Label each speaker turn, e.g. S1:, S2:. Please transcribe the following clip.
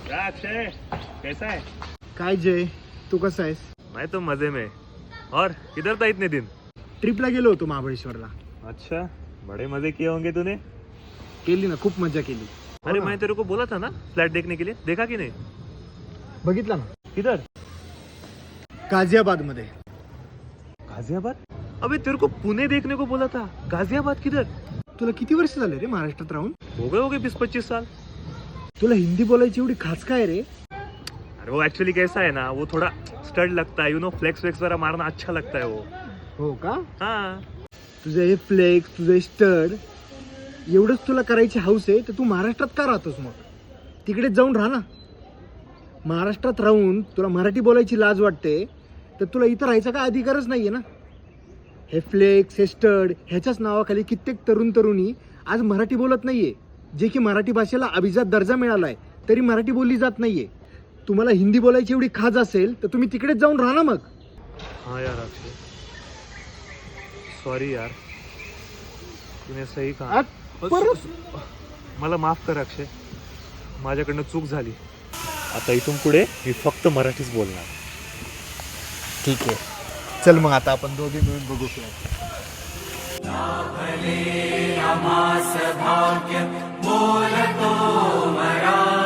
S1: क्या अक्षय, कैसा है?
S2: काय जय, तू कसा आहेस?
S1: मैं तो मजे में। और किधर था इतने दिन?
S2: ट्रिपला गेलो होतो महाबळेश्वरला.
S1: अच्छा, बड़े मजे किए होंगे तूने।
S2: केली ना, खूप मजा केली.
S1: अरे
S2: हो ना.
S1: मैं तेरे को बोला था ना फ्लैट देखने के लिए, देखा कि नहीं?
S2: बघितला ना,
S1: किधर?
S2: गाझियाबाद मध्ये.
S1: गाजियाबाद? अबे तेरे को पुणे देखने को बोला था, गाजियाबाद किधर?
S2: तुला किती वर्ष झाले रे महाराष्ट्रात राहून?
S1: हो गए 20-25 साल।
S2: तुला हिंदी बोलायची एवढी खास काय रे?
S1: अरे वो एक्चुअली कैसा है ना, वो थोड़ा स्टड लगता है, यू नो, फ्लेक्स वेक्स वगैरह मारना अच्छा लगता है वो।
S2: हो का?
S1: हाँ।
S2: तुझं हे फ्लेक्स, तुझं स्टड एवढंच तुला करायची हौस आहे तर तू महाराष्ट्रात का राहतोस मग? तिकडे जाऊन राहा ना. महाराष्ट्रात राहून तुला मराठी बोलायची लाज वाटते तर तुला इथं राहायचा काय अधिकारच नाहीये ना. हे फ्लेक्स, हे स्टड ह्याच्याच नावाखाली कित्येक तरुण तरुणी आज मराठी बोलत नाहीये, जे की मराठी भाषेला अभिजात दर्जा मिळालाय तरी मराठी बोलली जात नाहीये. तुम्हाला हिंदी बोलायची एवढी खाज असेल तर तुम्ही तिकडेच जाऊन राहा ना मग.
S1: हाँ यार अक्षय, सॉरी यार, तूने सही कहा.
S2: परत
S1: मला माफ कर अक्षय, माझ्याकडनं चूक झाली. आता इथून पुढे मी फक्त मराठीच बोलणार.
S2: ठीक आहे, चल मग आता आपण दोघे मिळून बघू फ्लॅट.
S3: भाग्य बोलतो मराठी.